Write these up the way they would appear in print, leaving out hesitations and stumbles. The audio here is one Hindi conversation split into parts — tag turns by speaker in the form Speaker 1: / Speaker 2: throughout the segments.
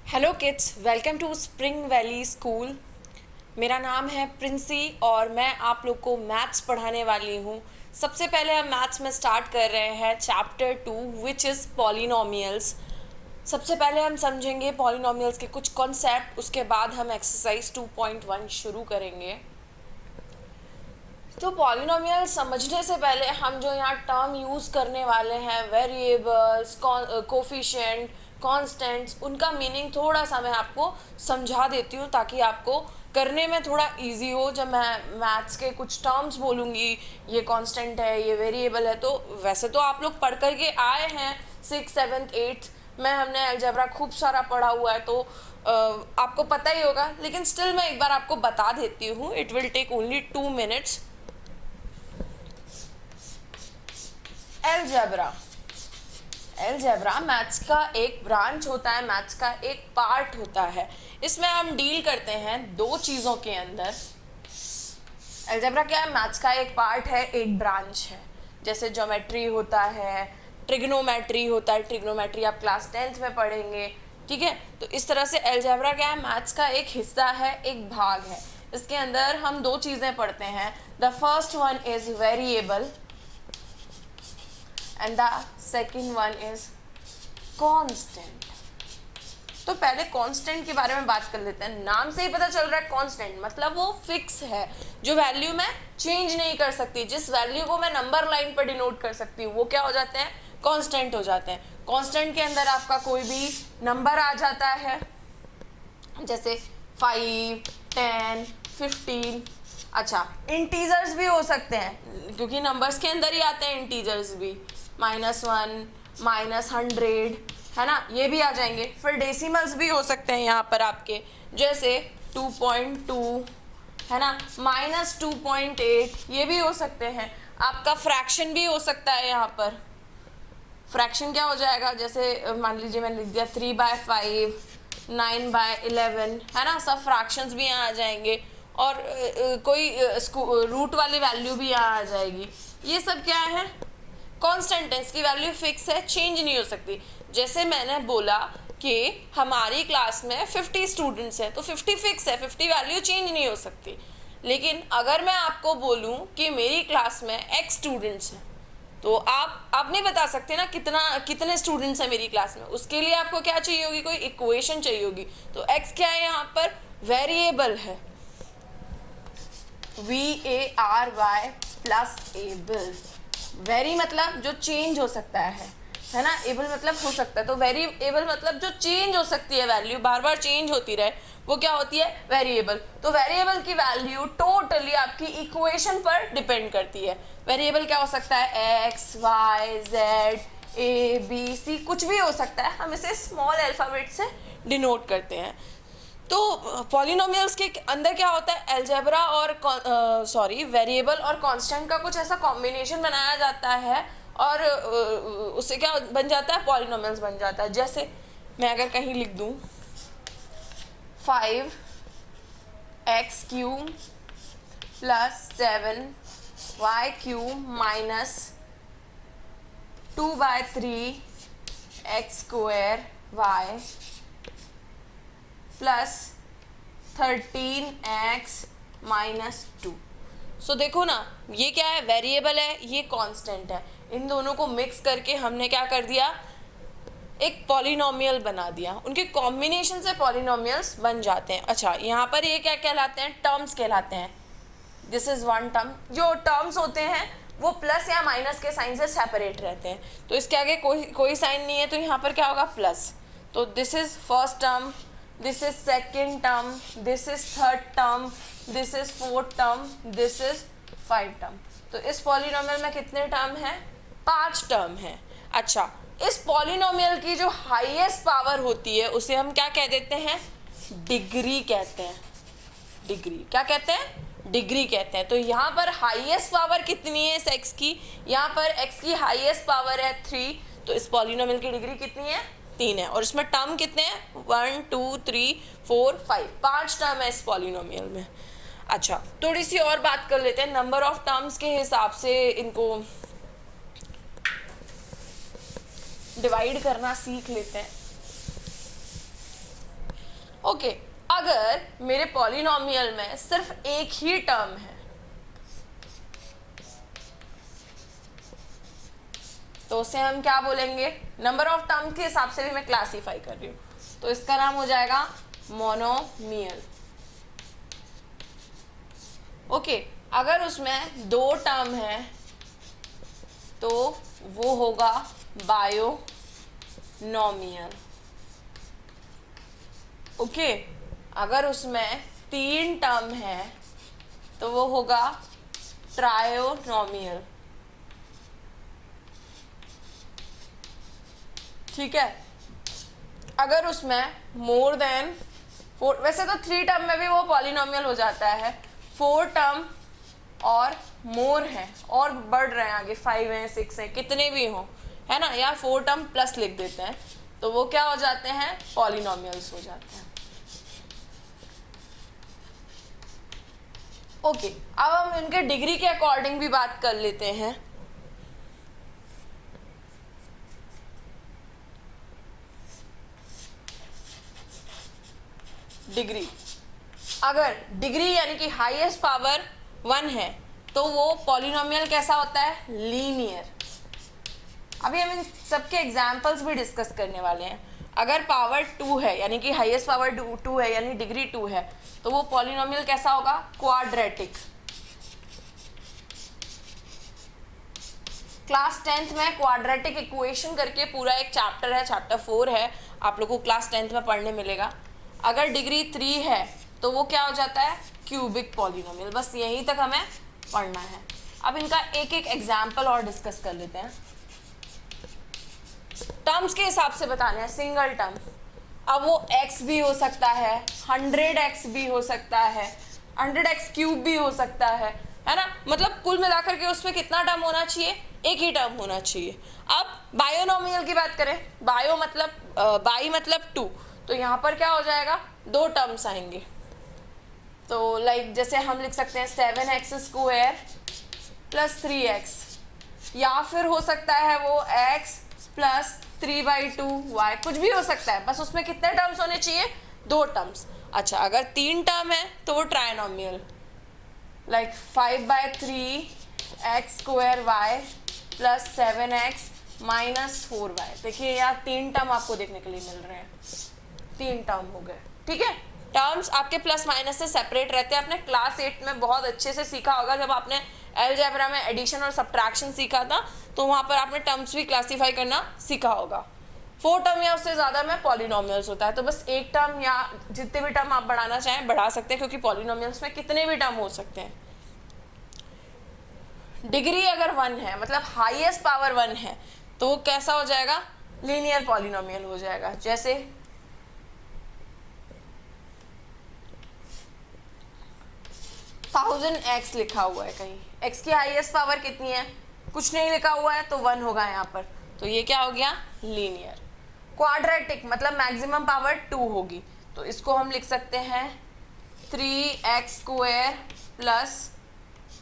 Speaker 1: Hello kids, welcome to Spring Valley School. मेरा नाम है प्रिंसी और मैं आप लोग को मैथ्स पढ़ाने वाली हूँ। सबसे पहले हम मैथ्स में स्टार्ट कर रहे हैं चैप्टर 2 विच इज़ पॉलिनोमियल्स। सबसे पहले हम समझेंगे पॉलिनोमियल्स के कुछ कॉन्सेप्ट, उसके बाद हम एक्सरसाइज 2.1 शुरू करेंगे। तो पॉलिनोमियल समझने से पहले हम जो यहाँ टर्म यूज़ करने वाले हैं, वेरिएबल्स, कोफिशिएंट, कांस्टेंट्स, उनका मीनिंग थोड़ा सा मैं आपको समझा देती हूँ ताकि आपको करने में थोड़ा इजी हो। जब मैं मैथ्स के कुछ टर्म्स बोलूँगी, ये कांस्टेंट है, ये वेरिएबल है, तो वैसे तो आप लोग पढ़ कर के आए हैं 6th 7th 8th में, हमने अलजेब्रा खूब सारा पढ़ा हुआ है, तो आपको पता ही होगा, लेकिन स्टिल मैं एक बार आपको बता देती हूँ। It will take only 2 minutes। Algebra maths का एक ब्रांच होता है, मैथ्स का एक पार्ट होता है। इसमें हम डील करते हैं दो चीज़ों के अंदर। अलजेब्रा क्या है? मैथ्स का एक पार्ट है, एक ब्रांच है। जैसे ज्योमेट्री होता है, ट्रिग्नोमेट्री होता है। ट्रिग्नोमेट्री आप क्लास 10th में पढ़ेंगे, ठीक है। तो इस तरह से अलजेब्रा क्या है? मैथ्स का एक हिस्सा है, एक भाग है। इसके अंदर हम दो चीज़ें पढ़ते हैं। The first one is variable and the second one is constant। तो पहले कांस्टेंट के बारे में बात कर लेते हैं। नाम से ही पता चल रहा है कांस्टेंट मतलब वो फिक्स है, जो वैल्यू मैं चेंज नहीं कर सकती, जिस वैल्यू को मैं नंबर लाइन पर डिनोट कर सकती हूँ, वो क्या हो जाते हैं? कांस्टेंट हो जाते हैं। कांस्टेंट के अंदर आपका कोई भी नंबर आ जाता है, जैसे 5, 10, 15। अच्छा, इंटीजर्स भी हो सकते हैं, क्योंकि नंबर्स के अंदर ही आते हैं इंटीजर्स भी। -1, -100, है ना, ये भी आ जाएंगे। फिर डेसिमल्स भी हो सकते हैं यहाँ पर आपके, जैसे 2.2, है ना, -2.8, ये भी हो सकते हैं। आपका फ्रैक्शन भी हो सकता है। यहाँ पर फ्रैक्शन क्या हो जाएगा? जैसे मान लीजिए मैंने लिख दिया 3/5, 9/11, है ना, सब फ्रैक्शंस भी यहाँ आ जाएंगे। और कोई रूट वाली वैल्यू भी यहाँ आ जाएगी। ये सब क्या है? कांस्टेंट है, इसकी वैल्यू फिक्स है, चेंज नहीं हो सकती। जैसे मैंने बोला कि हमारी क्लास में 50 स्टूडेंट्स हैं, तो 50 फिक्स है, 50 वैल्यू चेंज नहीं हो सकती। लेकिन अगर मैं आपको बोलूं कि मेरी क्लास में x स्टूडेंट्स हैं, तो आप नहीं बता सकते ना कितने स्टूडेंट्स हैं मेरी क्लास में। उसके लिए आपको क्या चाहिए होगी? कोई इक्वेशन चाहिए होगी। तो x क्या है? यहाँ पर वेरिएबल है, VARY प्लस एबल। वेरी मतलब जो चेंज हो सकता है ना, एबल मतलब हो सकता है। तो वेरिएबल मतलब जो चेंज हो सकती है, वैल्यू बार बार चेंज होती रहे, वो क्या होती है? वेरिएबल। तो वेरिएबल की वैल्यू टोटली आपकी इक्वेशन पर डिपेंड करती है। वेरिएबल क्या हो सकता है? x, y, z, a, b, c, कुछ भी हो सकता है। हम इसे स्मॉल अल्फाबेट से डिनोट करते हैं। तो पॉलिनोमियल्स के अंदर क्या होता है? अलजेब्रा और वेरिएबल और कांस्टेंट का कुछ ऐसा कॉम्बिनेशन बनाया जाता है, और उससे क्या बन जाता है? पॉलिनोमियल्स बन जाता है। जैसे मैं अगर कहीं लिख दूं 5x³ + 7y³ - 2/3x² plus 13x - 2। सो देखो ना, ये क्या है? वेरिएबल है, ये कांस्टेंट है। इन दोनों को मिक्स करके हमने क्या कर दिया? एक पॉलिनोमियल बना दिया। उनके कॉम्बिनेशन से पॉलिनोमियल्स बन जाते हैं। अच्छा, यहाँ पर ये क्या कहलाते हैं? टर्म्स कहलाते हैं। This is one term. जो टर्म्स होते हैं वो प्लस या माइनस के साइन से सेपरेट रहते हैं, तो इसके आगे कोई साइन नहीं है, तो यहाँ पर क्या होगा? प्लस। तो this is first term, this is second term, this is third term, this is fourth term, this is 5 term. तो इस पॉलिनोमियल में कितने टर्म हैं? 5 टर्म हैं। अच्छा, इस पॉलिनोमियल की जो हाईएस्ट पावर होती है उसे हम क्या कह देते हैं? डिग्री कहते हैं। डिग्री क्या कहते हैं? डिग्री कहते हैं। तो यहाँ पर हाईएस्ट पावर कितनी है इस x की? यहाँ पर x की हाईएस्ट पावर है 3, तो इस पॉलिनोमियल की डिग्री कितनी है? 3 है। और इसमें टर्म कितने हैं? 1, 2, 3, 4, 5, 5 टर्म है इस पॉलिनोमियल में। अच्छा, थोड़ी सी और बात कर लेते हैं। नंबर ऑफ टर्म्स के हिसाब से इनको डिवाइड करना सीख लेते हैं। ओके, अगर मेरे पॉलिनोमियल में सिर्फ एक ही टर्म है तो उसे हम क्या बोलेंगे, नंबर ऑफ टर्म के हिसाब से भी मैं क्लासीफाई कर रही हूँ, तो इसका नाम हो जाएगा मोनोमियल। ओके, अगर उसमें दो टर्म है तो वो होगा बायोनोमियल। ओके, अगर उसमें तीन टर्म है तो वो होगा ट्रायोनोमियल। ठीक है, अगर उसमें मोर देन फोर, वैसे तो थ्री टर्म में भी वो पॉलिनोमियल हो जाता है, फोर टर्म और मोर है और बढ़ रहे हैं आगे, 5 हैं 6 हैं कितने भी हों, है ना, या फोर टर्म प्लस लिख देते हैं तो वो क्या हो जाते हैं, पॉलिनोमियल्स हो जाते हैं। ओके, अब हम इनके डिग्री के अकॉर्डिंग भी बात कर लेते हैं। डिग्री, अगर डिग्री यानी कि हाईएस्ट पावर 1 है तो वो पॉलिनोमियल कैसा होता है, लीनियर। अभी हम इन सबके एग्जांपल्स भी डिस्कस करने वाले हैं। अगर पावर 2 है यानी कि हाईएस्ट पावर 2 है यानी डिग्री 2 है तो वो पॉलिनोमियल कैसा होगा, क्वाड्रेटिक। क्लास 10th में क्वाड्रेटिक इक्वेशन करके पूरा एक चैप्टर है, चैप्टर 4 है, आप लोगों को क्लास 10th में पढ़ने मिलेगा। अगर डिग्री 3 है तो वो क्या हो जाता है, क्यूबिक पॉलिनोमियल। बस यहीं तक हमें पढ़ना है। अब इनका एक एक एग्जाम्पल और डिस्कस कर लेते हैं। टर्म्स के हिसाब से बताने हैं, सिंगल टर्म, अब वो x भी हो सकता है, 100x भी हो सकता है, 100x क्यूब भी हो सकता है ना, मतलब कुल मिलाकर के उसमें कितना टर्म होना चाहिए, एक ही टर्म होना चाहिए। अब बायोनोमियल की बात करें, बायो मतलब बाई मतलब 2, तो यहाँ पर क्या हो जाएगा, दो टर्म्स आएंगे। तो लाइक जैसे हम लिख सकते हैं 7x² + 3x, या फिर हो सकता है वो x + 3/2y, कुछ भी हो सकता है, बस उसमें कितने टर्म्स होने चाहिए, दो टर्म्स। अच्छा, अगर तीन टर्म है तो वो ट्रायनोमियल, like 5/3x² y + 7x - 4y। देखिए यहाँ तीन टर्म आपको देखने के लिए मिल रहे हैं, तीन टर्म हो गए। ठीक है, टर्म्स आपके प्लस माइनस से सेपरेट रहते हैं। आपने क्लास 8 में बहुत अच्छे से सीखा होगा, जब आपने अलजेब्रा में एडिशन और सब्ट्रैक्शन सीखा था तो वहाँ पर आपने टर्म्स भी क्लासीफाई करना सीखा होगा। 4 टर्म या उससे ज़्यादा में पॉलिनोमियल्स होता है, तो बस एक टर्म या जितने भी टर्म आप बढ़ाना चाहें बढ़ा सकते हैं, क्योंकि पॉलिनोमियल्स में कितने भी टर्म हो सकते हैं। डिग्री अगर 1 है मतलब हाईएस्ट पावर 1 है तो वो कैसा हो जाएगा, लीनियर पॉलिनोमियल हो जाएगा। जैसे 1000x लिखा हुआ है कहीं, x की हाईएस्ट पावर कितनी है, कुछ नहीं लिखा हुआ है तो 1 होगा यहाँ पर, तो ये क्या हो गया, लीनियर। क्वाड्रेटिक मतलब मैक्सिमम पावर 2 होगी, तो इसको हम लिख सकते हैं 3x² +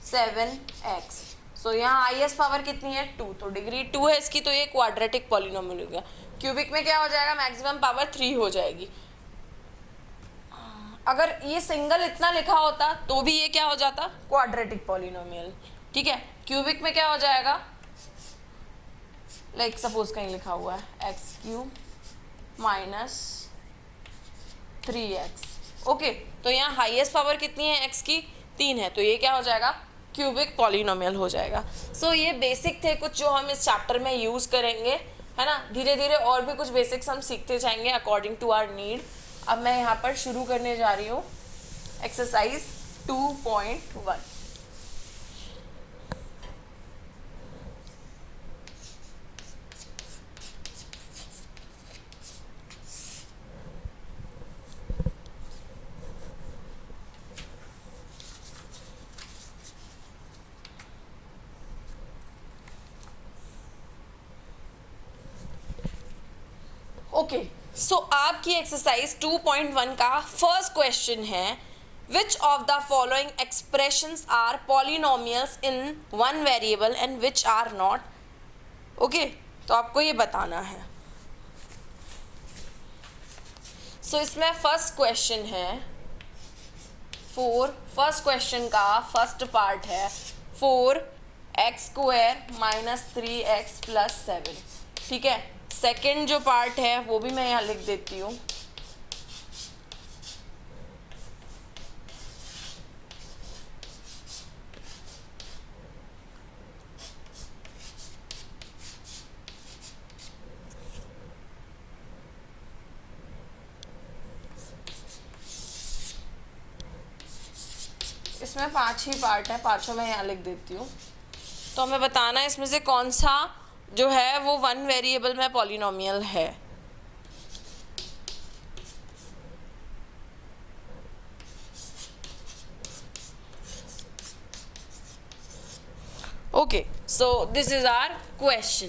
Speaker 1: 7x। सो यहाँ हाईएस्ट पावर कितनी है, 2, तो डिग्री 2 है इसकी, तो ये क्वाड्रेटिक पॉलिनोमियल हो गया। क्यूबिक में क्या हो जाएगा, मैक्सिमम पावर 3 हो जाएगी। अगर ये सिंगल इतना लिखा होता तो भी ये क्या हो जाता, क्वाड्रेटिक पॉलिनोमियल। ठीक है, क्यूबिक में क्या हो जाएगा, लाइक सपोज कहीं लिखा हुआ है x³ - 3x। ओके, तो यहाँ हाईएस्ट पावर कितनी है, x की 3 है, तो ये क्या हो जाएगा, क्यूबिक पॉलिनोमियल हो जाएगा। सो ये बेसिक थे कुछ जो हम इस चैप्टर में यूज़ करेंगे, है ना। धीरे धीरे और भी कुछ बेसिक्स हम सीखते जाएंगे अकॉर्डिंग टू आवर नीड। अब मैं यहाँ पर शुरू करने जा रही हूँ एक्सरसाइज 2.1। ओके, सो आपकी एक्सरसाइज 2.1 का फर्स्ट क्वेश्चन है, which of the following expressions are polynomials in one variable and which are not. Okay, तो आपको ये बताना है। सो इसमें फर्स्ट क्वेश्चन है फर्स्ट क्वेश्चन का फर्स्ट पार्ट है 4x² माइनस 3x प्लस 7, ठीक है। सेकेंड जो पार्ट है वो भी मैं यहाँ लिख देती हूँ। इसमें 5 ही पार्ट है, पांचों मैं यहाँ लिख देती हूँ। तो हमें बताना है इसमें से कौन सा जो है वो 1 वेरिएबल में पॉलिनोमियल है। Okay, so this is our question,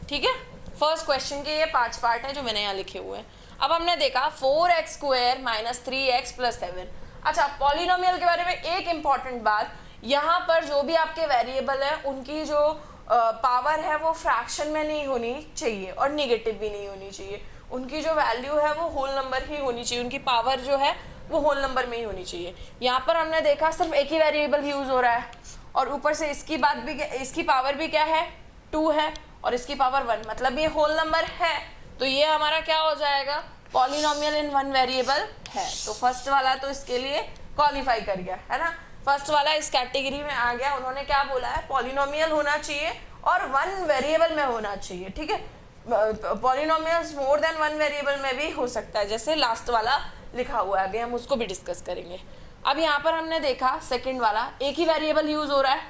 Speaker 1: ठीक है। फर्स्ट क्वेश्चन के ये 5 पार्ट हैं जो मैंने यहाँ लिखे हुए हैं। अब हमने देखा 4x² माइनस 3x प्लस 7। अच्छा, पॉलिनोमियल के बारे में एक इम्पॉर्टेंट बात, यहाँ पर जो भी आपके वेरिएबल है उनकी जो पावर है वो फ्रैक्शन में नहीं होनी चाहिए और निगेटिव भी नहीं होनी चाहिए। उनकी जो वैल्यू है वो होल नंबर ही होनी चाहिए, उनकी पावर जो है वो होल नंबर में ही होनी चाहिए। यहाँ पर हमने देखा सिर्फ एक ही वेरिएबल यूज हो रहा है और ऊपर से इसकी बात भी, इसकी पावर भी क्या है 2 है और इसकी पावर 1, मतलब ये होल नंबर है। तो ये हमारा क्या हो जाएगा, पॉलिनोमियल इन 1 वेरिएबल है। तो फर्स्ट वाला तो इसके लिए क्वालिफाई कर गया है ना, फर्स्ट वाला इस कैटेगरी में आ गया। उन्होंने क्या बोला है, पॉलिनोमियल होना चाहिए और 1 वेरिएबल में होना चाहिए, ठीक है। पॉलिनोमियल्स मोर देन 1 वेरिएबल में भी हो सकता है, जैसे लास्ट वाला लिखा हुआ है, अभी हम उसको भी डिस्कस करेंगे। अब यहाँ पर हमने देखा सेकंड वाला एक ही वेरिएबल यूज हो रहा है,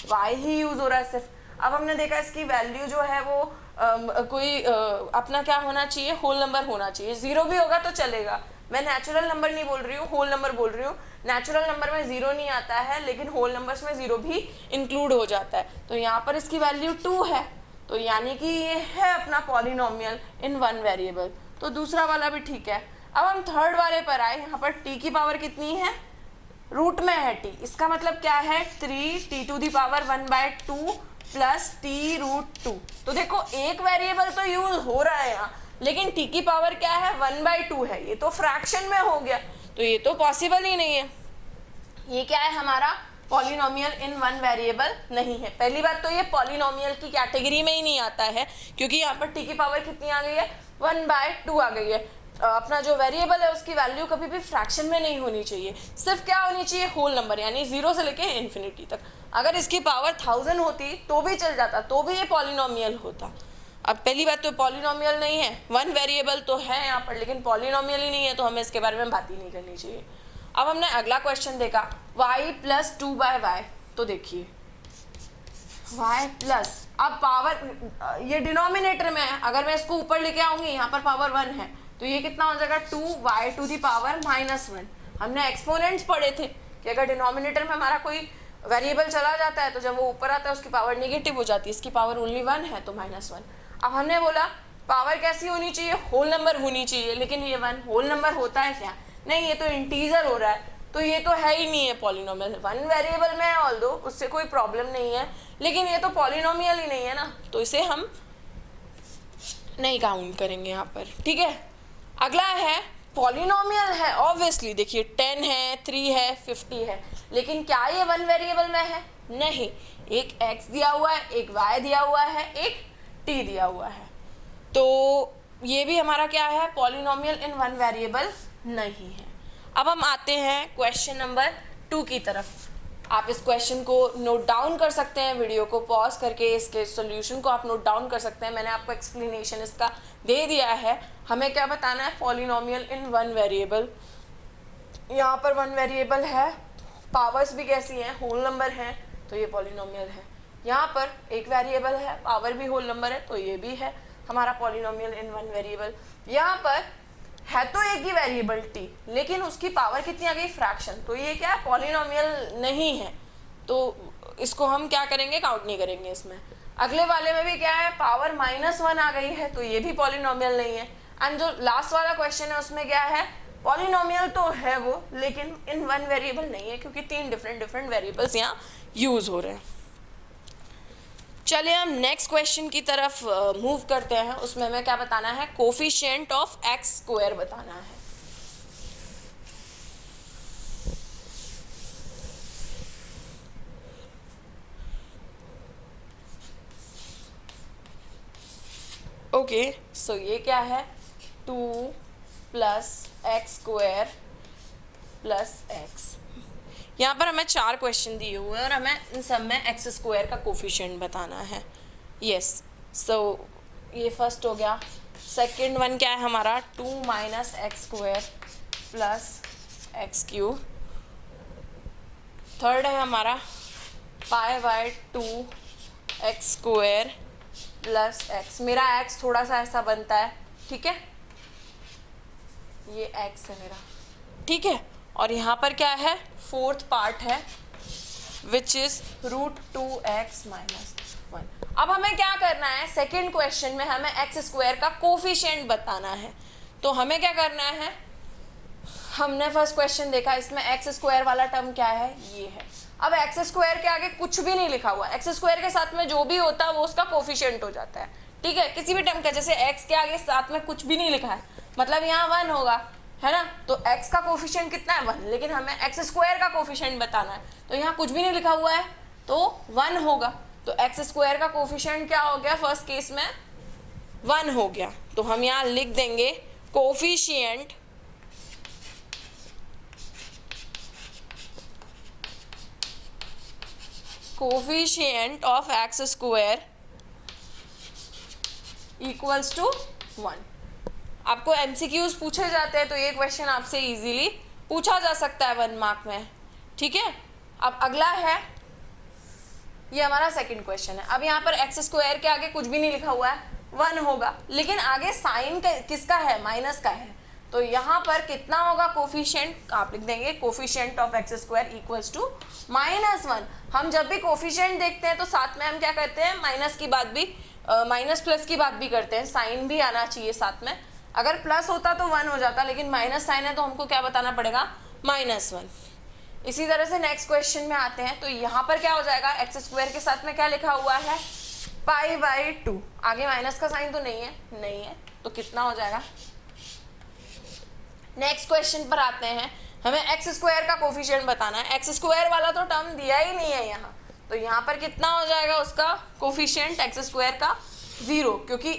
Speaker 1: y ही यूज हो रहा है सिर्फ। अब हमने देखा इसकी वैल्यू जो है वो कोई अपना क्या होना चाहिए, होल नंबर होना चाहिए। 0 भी होगा तो चलेगा, मैं नेचुरल नंबर नहीं बोल रही हूँ, होल नंबर बोल रही हूँ। नेचुरल नंबर में 0 नहीं आता है, लेकिन होल नंबर्स में 0 भी इंक्लूड हो जाता है। तो यहाँ पर इसकी वैल्यू 2 है, तो यानी कि ये है अपना पॉलिनोमियल इन 1 वेरिएबल। तो दूसरा वाला भी ठीक है। अब हम थर्ड वाले पर आए, यहाँ पर t की पावर कितनी है, रूट में है t, इसका मतलब क्या है 3t⁻1/2 प्लस t√2। तो देखो एक वेरिएबल तो यूज हो रहा है यहाँ, लेकिन t की पावर क्या है 1/2 है, ये तो फ्रैक्शन में हो गया, तो ये तो पॉसिबल ही नहीं है। ये क्या है हमारा पॉलिनोमियल इन 1 वेरिएबल नहीं है। पहली बात तो ये पॉलिनोमियल की कैटेगरी में ही नहीं आता है, क्योंकि यहाँ पर t की पावर कितनी आ गई है 1/2 आ गई है। अपना जो वेरिएबल है उसकी वैल्यू कभी भी फ्रैक्शन में नहीं होनी चाहिए, सिर्फ क्या होनी चाहिए होल नंबर, यानी 0 से लेके इन्फिनिटी तक। अगर इसकी पावर 1000 होती तो भी चल जाता, तो भी ये पॉलिनोमियल होता। अब पहली बात तो पॉलिनोमियल नहीं है, 1 वेरिएबल तो है यहाँ पर, लेकिन पॉलिनोमियल ही नहीं है, तो हमें इसके बारे में बात ही नहीं करनी चाहिए। अब हमने अगला क्वेश्चन देखा y + 2/y। तो देखिए y प्लस, अब पावर ये डिनोमिनेटर में है, अगर मैं इसको ऊपर लेके आऊंगी यहाँ पर पावर 1 है, तो ये कितना हो जाएगा 2y⁻⁻1। हमने एक्सपोनेंट्स पढ़े थे कि अगर डिनोमिनेटर में हमारा कोई वेरिएबल चला जाता है तो जब वो ऊपर आता है उसकी पावर नेगेटिव हो जाती है, इसकी पावर ओनली 1 है तो -1। अब हमने बोला पावर कैसी होनी चाहिए, होल नंबर होनी चाहिए, लेकिन ये 1 होल नंबर होता है क्या, नहीं, ये तो इंटीजर हो रहा है, तो ये तो है ही नहीं है पॉलिनोमियल। 1 वेरिएबल में है ऑल्दो, उससे कोई प्रॉब्लम नहीं है, लेकिन ये तो पॉलिनोमियल ही नहीं है ना, तो इसे हम नहीं काउंट करेंगे यहाँ पर, ठीक है। अगला है पॉलिनोमियल है, ऑब्वियसली देखिए 10 है, 3 है, 50 है, लेकिन क्या ये 1 वेरिएबल में है, नहीं। एक x दिया हुआ है, एक y दिया हुआ है, एक t दिया हुआ है, तो ये भी हमारा क्या है पॉलिनोमियल इन 1 वेरिएबल नहीं है। अब हम आते हैं क्वेश्चन नंबर 2 की तरफ। आप इस क्वेश्चन को नोट डाउन कर सकते हैं, वीडियो को पॉज करके इसके सॉल्यूशन को आप नोट डाउन कर सकते हैं। मैंने आपको एक्सप्लेनेशन इसका दे दिया है। हमें क्या बताना है, पॉलिनोमियल इन 1 वेरिएबल। यहाँ पर 1 वेरिएबल है, पावर्स भी कैसी हैं, होल नंबर हैं, तो ये पॉलिनोमियल है। यहाँ पर एक वेरिएबल है, पावर भी होल नंबर है, तो ये भी है हमारा पॉलिनोमियल इन 1 वेरिएबल। यहाँ पर है तो एक ही वेरिएबल t, लेकिन उसकी पावर कितनी आ गई फ्रैक्शन, तो ये क्या है पॉलिनोमियल नहीं है, तो इसको हम क्या करेंगे, काउंट नहीं करेंगे इसमें। अगले वाले में भी क्या है, पावर -1 आ गई है, तो ये भी पॉलिनोमियल नहीं है। एंड जो लास्ट वाला क्वेश्चन है उसमें क्या है, पॉलिनोमियल तो है वो, लेकिन इन 1 वेरिएबल नहीं है, क्योंकि 3 डिफरेंट वेरिएबल्स यहाँ यूज हो रहे हैं। चलिए हम नेक्स्ट क्वेश्चन की तरफ मूव करते हैं। उसमें हमें क्या बताना है, कोफिशिएंट ऑफ एक्स स्क्वायर बताना है। ओके, सो ये क्या है, 2 plus x square plus x. यहाँ पर हमें 4 क्वेश्चन दिए हुए हैं और हमें इन सब में एक्स स्क्वायर का कोफिशिएंट बताना है। यस, सो ये फर्स्ट हो गया। सेकेंड वन क्या है हमारा, 2 minus x square plus x cube. Third है हमारा pi by 2 x square plus x. मेरा एक्स थोड़ा सा ऐसा बनता है, ठीक है, ये एक्स है मेरा, ठीक है। और यहाँ पर क्या है, फोर्थ पार्ट है विच इज √2x माइनस 1। अब हमें क्या करना है, सेकेंड क्वेश्चन में हमें एक्स स्क्वायर का कोफिशिएंट बताना है। तो हमें क्या करना है, हमने फर्स्ट क्वेश्चन देखा, इसमें एक्स स्क्वायर वाला टर्म क्या है, ये है। अब एक्स स्क्वायर के आगे कुछ भी नहीं लिखा हुआ, एक्स स्क्वायर के साथ में जो भी होता है वो उसका कोफिशिएंट हो जाता है, ठीक है। किसी भी टर्म का, जैसे एक्स के आगे साथ में कुछ भी नहीं लिखा है, मतलब यहाँ 1 होगा, है ना, तो x का कोफिशिएंट कितना है, 1। लेकिन हमें एक्स स्क्वायर का कोफिशिएंट बताना है, तो यहाँ कुछ भी नहीं लिखा हुआ है तो 1 होगा। तो एक्स स्क्वायर का कोफिशिएंट क्या हो गया, फर्स्ट केस में 1 हो गया। तो हम यहाँ लिख देंगे coefficient of x square equals to 1। आपको एमसीक्यूज पूछे जाते हैं तो ये क्वेश्चन आपसे इजीली पूछा जा सकता है 1 मार्क में, ठीक है। अब अगला है, ये हमारा सेकंड क्वेश्चन है। अब यहाँ पर एक्स स्क्वायर के आगे कुछ भी नहीं लिखा हुआ है, 1 होगा, लेकिन आगे साइन किसका है, माइनस का है। तो यहाँ पर कितना होगा कोफिशिएंट, आप लिख देंगे coefficient of x square equals to -1। हम जब भी कोफिशिएंट देखते हैं तो साथ में हम क्या करते हैं, माइनस की बात भी, माइनस प्लस की बात भी करते हैं, साइन भी आना चाहिए साथ में। अगर प्लस होता तो 1 हो जाता, लेकिन माइनस साइन है तो हमको क्या बताना पड़ेगा, -1। इसी तरह से नेक्स्ट क्वेश्चन में आते हैं। तो यहाँ पर क्या हो जाएगा, एक्स स्क्वायर के साथ में क्या लिखा हुआ है, पाई बाय 2। आगे माइनस का साइन तो नहीं है, तो कितना हो जाएगा। नेक्स्ट क्वेश्चन पर आते हैं, हमें एक्स स्क्वायर का कोफिशिएंट बताना है। एक्स स्क्वायर वाला तो टर्म दिया ही नहीं है यहाँ, तो यहाँ पर कितना हो जाएगा उसका कोफिशिएंट एक्स स्क्वायर का, 0, क्योंकि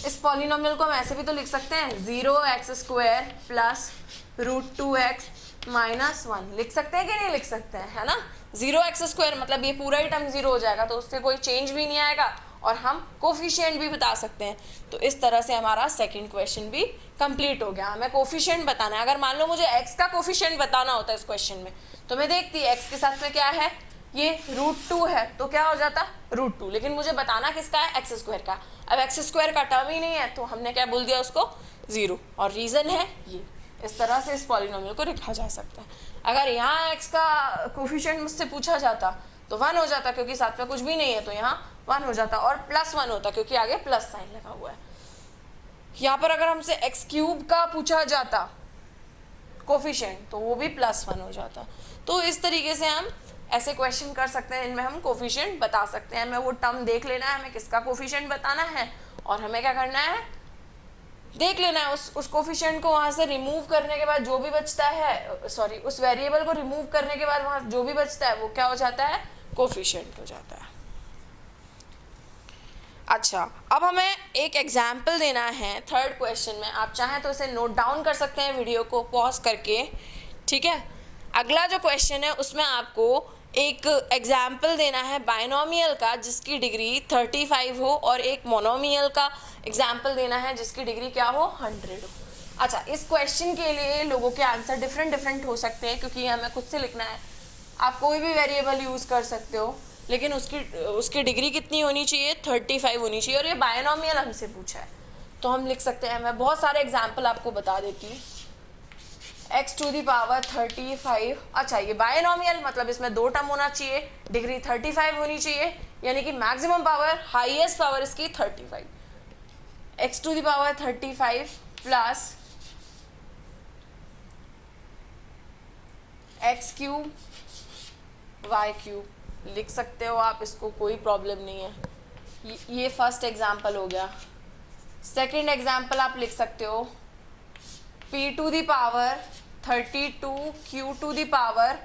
Speaker 1: इस पॉलिनोमियल को हम ऐसे भी तो लिख सकते हैं, 0x² प्लस √2x माइनस 1 लिख सकते हैं कि नहीं लिख सकते हैं, है ना। 0x² मतलब ये पूरा ही टर्म 0 हो जाएगा, तो उससे कोई चेंज भी नहीं आएगा और हम कोफिशिएंट भी बता सकते हैं। तो इस तरह से हमारा सेकंड क्वेश्चन भी कंप्लीट हो गया। हमें कोफिशिएंट बताना है। अगर मान लो मुझे x का कोफिशिएंट बताना होता है इस क्वेश्चन में, तो मैं देखती x के साथ में क्या है, ये √2 है, तो क्या हो जाता √2, लेकिन मुझे बताना किसका है, एक्स स्क्वायर का। अब एक्स स्क्वायर का टर्म ही नहीं है, तो हमने क्या बोल दिया उसको, 0, और रीज़न है ये। इस तरह से इस पॉलिनोमियल को लिखा जा सकता है। अगर यहाँ x का कोफिशिएंट मुझसे पूछा जाता तो 1 हो जाता, क्योंकि साथ में कुछ भी नहीं है, तो यहाँ 1 हो जाता, और +1 होता क्योंकि आगे प्लस साइन लगा हुआ है। यहाँ पर अगर हमसे x³ का पूछा जाता कोफिशिएंट, तो वो भी +1 हो जाता। तो इस तरीके से हम ऐसे क्वेश्चन कर सकते हैं, इनमें हम कोफिशिएंट बता सकते हैं। हमें वो टर्म देख लेना है, हमें किसका कोफिशिएंट बताना है, और हमें क्या करना है, देख लेना है उस कोफिशिएंट को। वहाँ से रिमूव करने के बाद जो भी बचता है, सॉरी, उस वेरिएबल को रिमूव करने के बाद वहाँ जो भी बचता है वो क्या हो जाता है, कोफिशिएंट हो जाता है। अच्छा, अब हमें एक एग्जाम्पल देना है थर्ड क्वेश्चन में। आप चाहें तो इसे नोट डाउन कर सकते हैं वीडियो को पॉज करके, ठीक है। अगला जो क्वेश्चन है उसमें आपको एक एग्जाम्पल देना है बाइनोमियल का जिसकी डिग्री 35 हो, और एक मोनोमियल का एग्जाम्पल देना है जिसकी डिग्री क्या हो, 100 हो। अच्छा, इस क्वेश्चन के लिए लोगों के आंसर डिफरेंट हो सकते हैं, क्योंकि हमें खुद से लिखना है। आप कोई भी वेरिएबल यूज़ कर सकते हो, लेकिन उसकी डिग्री कितनी होनी चाहिए, 35 होनी चाहिए, और ये बाइनोमियल हमसे पूछा है, तो हम लिख सकते हैं। मैं बहुत सारे एग्जाम्पल आपको बता देती हूँ। x⁵ 35, अच्छा ये बाइनोमियल मतलब इसमें 2 टर्म होना चाहिए, डिग्री 35 होनी चाहिए, यानी कि मैक्सिमम पावर, हाईएस्ट पावर इसकी 35। x⁵ प्लस x³ y³ लिख सकते हो आप इसको, कोई प्रॉब्लम नहीं है। ये फर्स्ट एग्जाम्पल हो गया। सेकंड एग्जाम्पल आप लिख सकते हो p to the power 32 q to the power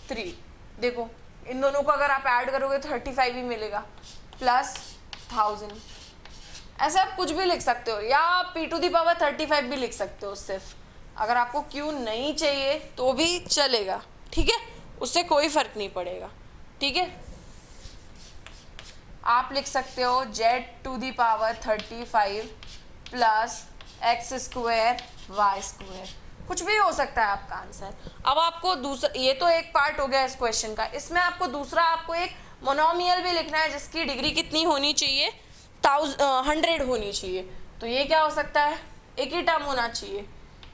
Speaker 1: 3। देखो इन दोनों को अगर आप ऐड करोगे 35 ही मिलेगा, प्लस 1000। ऐसे आप कुछ भी लिख सकते हो, या p टू दी पावर 35 भी लिख सकते हो सिर्फ। अगर आपको q नहीं चाहिए तो भी चलेगा, ठीक है, उससे कोई फर्क नहीं पड़ेगा, ठीक है। आप लिख सकते हो z to the power 35 plus x square y square, कुछ भी हो सकता है आपका आंसर। अब आपको दूसरा, ये तो एक पार्ट हो गया इस क्वेश्चन का, इसमें आपको दूसरा आपको एक मोनोमियल भी लिखना है जिसकी डिग्री कितनी होनी चाहिए, 100 होनी चाहिए। तो ये क्या हो सकता है, एक ही टर्म होना चाहिए।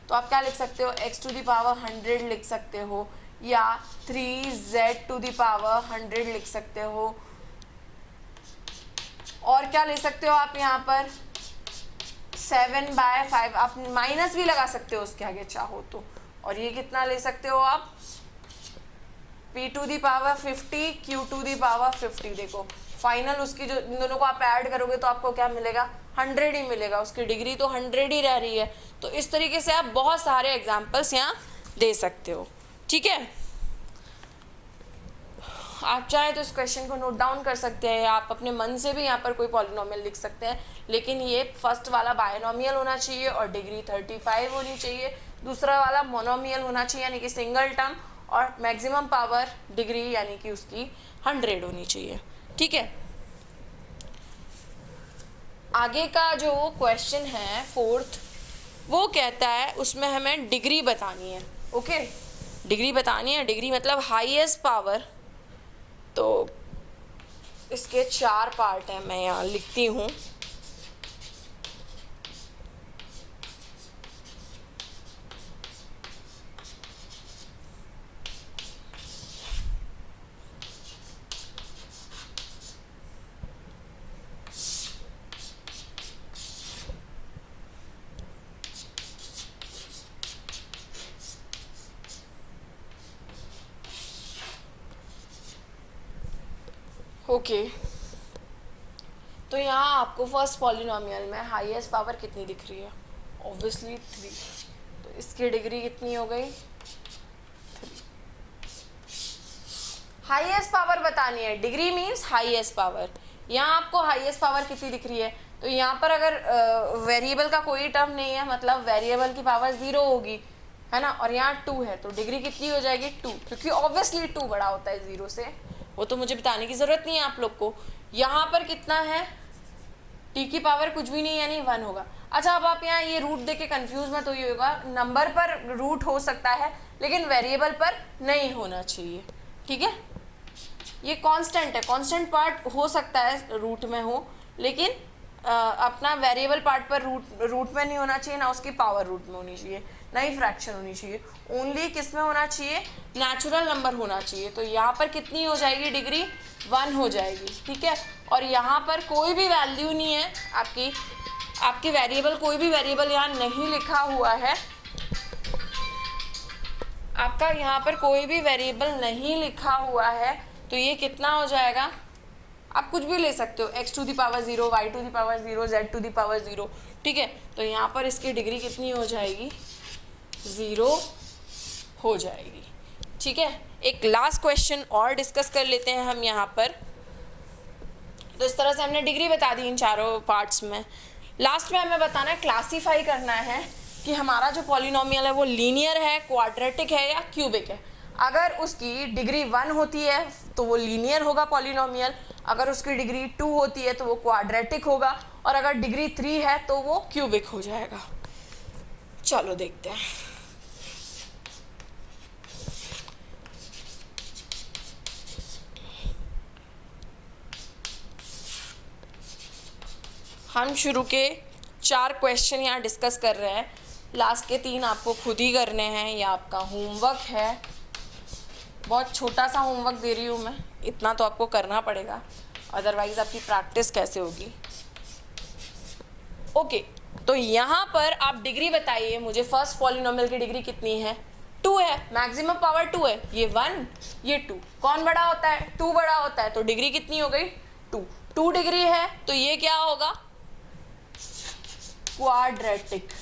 Speaker 1: तो आप क्या लिख सकते हो, x टू दी पावर 100 लिख सकते हो, या 3z टू दी पावर 100 लिख सकते हो, और क्या ले सकते हो आप यहाँ पर 7/5, आप माइनस भी लगा सकते हो उसके आगे चाहो तो। और ये कितना ले सकते हो आप, p to the power 50 q to the power 50। देखो फाइनल उसकी जो, इन दोनों को आप ऐड करोगे तो आपको क्या मिलेगा, 100 ही मिलेगा, उसकी डिग्री तो 100 ही रह रही है। तो इस तरीके से आप बहुत सारे एग्जाम्पल्स यहाँ दे सकते हो, ठीक है। आप चाहे तो इस क्वेश्चन को नोट डाउन कर सकते हैं, आप अपने मन से भी यहाँ पर कोई पॉलिनोमियल लिख सकते हैं, लेकिन ये फर्स्ट वाला बायनोमियल होना चाहिए और डिग्री 35 होनी चाहिए। दूसरा वाला मोनोमियल होना चाहिए यानी कि सिंगल टर्म, और मैक्सिमम पावर डिग्री यानी कि उसकी 100 होनी चाहिए, ठीक है। आगे का जो क्वेश्चन है फोर्थ, वो कहता है उसमें हमें डिग्री बतानी है, ओके। डिग्री बतानी है, डिग्री मतलब हाईएस्ट पावर। तो इसके 4 पार्ट हैं, मैं यहाँ लिखती हूँ। ओके तो यहाँ आपको फर्स्ट पॉलिनोमियल में हाईएस्ट पावर कितनी दिख रही है, ऑब्वियसली 3। तो इसकी डिग्री कितनी हो गई, 3। हाईएस्ट पावर बतानी है, डिग्री मीन्स हाईएस्ट पावर। यहाँ आपको हाईएस्ट पावर कितनी दिख रही है, तो यहाँ पर अगर वेरिएबल का कोई टर्म नहीं है, मतलब वेरिएबल की पावर 0 होगी, है ना, और यहाँ 2 है, तो डिग्री कितनी हो जाएगी, 2, क्योंकि ऑब्वियसली 2 बड़ा होता है 0 से, वो तो मुझे बताने की ज़रूरत नहीं है आप लोग को। यहाँ पर कितना है, t की पावर कुछ भी नहीं यानी 1 होगा। अच्छा, अब आप यहाँ ये रूट देके कंफ्यूज मत होइए होगा, नंबर पर रूट हो सकता है लेकिन वेरिएबल पर नहीं होना चाहिए, ठीक है। ये कांस्टेंट है, कांस्टेंट पार्ट हो सकता है रूट में हो, लेकिन अपना वेरिएबल पार्ट पर रूट में नहीं होना चाहिए, ना उसकी पावर रूट में होनी चाहिए, ना ही फ्रैक्शन होनी चाहिए। ओनली किस में होना चाहिए, नेचुरल नंबर होना चाहिए। तो यहाँ पर कितनी हो जाएगी डिग्री, 1 हो जाएगी, ठीक है। और यहाँ पर कोई भी वैल्यू नहीं है आपकी वेरिएबल, कोई भी वेरिएबल यहाँ नहीं लिखा हुआ है आपका, यहाँ पर कोई भी वेरिएबल नहीं लिखा हुआ है, तो ये कितना हो जाएगा, आप कुछ भी ले सकते हो, x to the power 0, y to the power 0, z to the power 0, ठीक है। तो यहाँ पर इसकी डिग्री कितनी हो जाएगी, 0 हो जाएगी, ठीक है। एक लास्ट क्वेश्चन और डिस्कस कर लेते हैं हम यहाँ पर। तो इस तरह से हमने डिग्री बता दी इन चारों पार्ट्स में। लास्ट में हमें बताना है, क्लासीफाई करना है कि हमारा जो पॉलिनोमियल है वो लीनियर है, क्वाड्रेटिक है या क्यूबिक है। अगर उसकी डिग्री 1 होती है तो वो लीनियर होगा पॉलिनोमियल, अगर उसकी डिग्री 2 होती है तो वो क्वाड्रेटिक होगा, और अगर डिग्री 3 है तो वो क्यूबिक हो जाएगा। चलो देखते हैं। हम शुरू के 4 क्वेश्चन यहाँ डिस्कस कर रहे हैं, लास्ट के 3 आपको खुद ही करने हैं, ये आपका होमवर्क है। बहुत छोटा सा होमवर्क दे रही हूँ मैं, इतना तो आपको करना पड़ेगा, अदरवाइज आपकी प्रैक्टिस कैसे होगी। ओके, तो यहाँ पर आप डिग्री बताइए मुझे, फर्स्ट पॉलिनोमियल की डिग्री कितनी है, 2 है, मैक्सिमम पावर 2 है, ये 1 ये 2, कौन बड़ा होता है? 2 बड़ा होता है, तो डिग्री कितनी हो गई? 2 डिग्री है, तो ये क्या होगा? क्वाड्रेटिक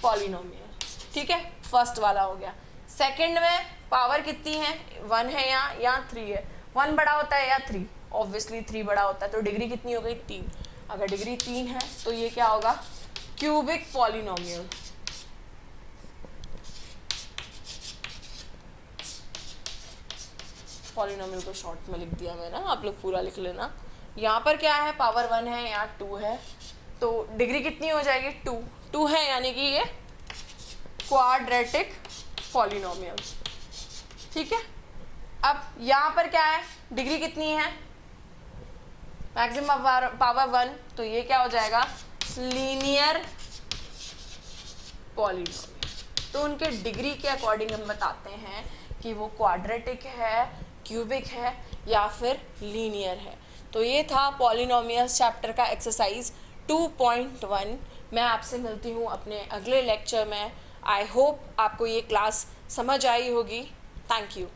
Speaker 1: पॉलिनोमियल, ठीक है, फर्स्ट वाला हो गया। सेकंड में पावर कितनी है? 1 है या 3 है, 1 बड़ा होता है या 3? ऑब्वियसली 3 बड़ा होता है, तो डिग्री कितनी हो गई? 3। अगर डिग्री 3 है तो ये क्या होगा? Cubic polynomial. पॉलिनोमियल को शॉर्ट में लिख दिया मैंने, आप लोग पूरा लिख लेना। यहाँ पर क्या है? पावर 1 है या 2 है, तो डिग्री कितनी हो जाएगी? 2 है, यानी कि ये क्वाड्रेटिक पॉलिनोमियल, ठीक है। अब यहाँ पर क्या है? डिग्री कितनी है? मैक्सिमम पावर 1, तो ये क्या हो जाएगा? Linear polynomial. तो उनके डिग्री के अकॉर्डिंग हम बताते हैं कि वो क्वाड्रेटिक है, क्यूबिक है या फिर लीनियर है। तो ये था पॉलिनोमियल्स चैप्टर का एक्सरसाइज 2.1। मैं आपसे मिलती हूँ अपने अगले लेक्चर में। आई होप आपको ये क्लास समझ आई होगी। Thank you.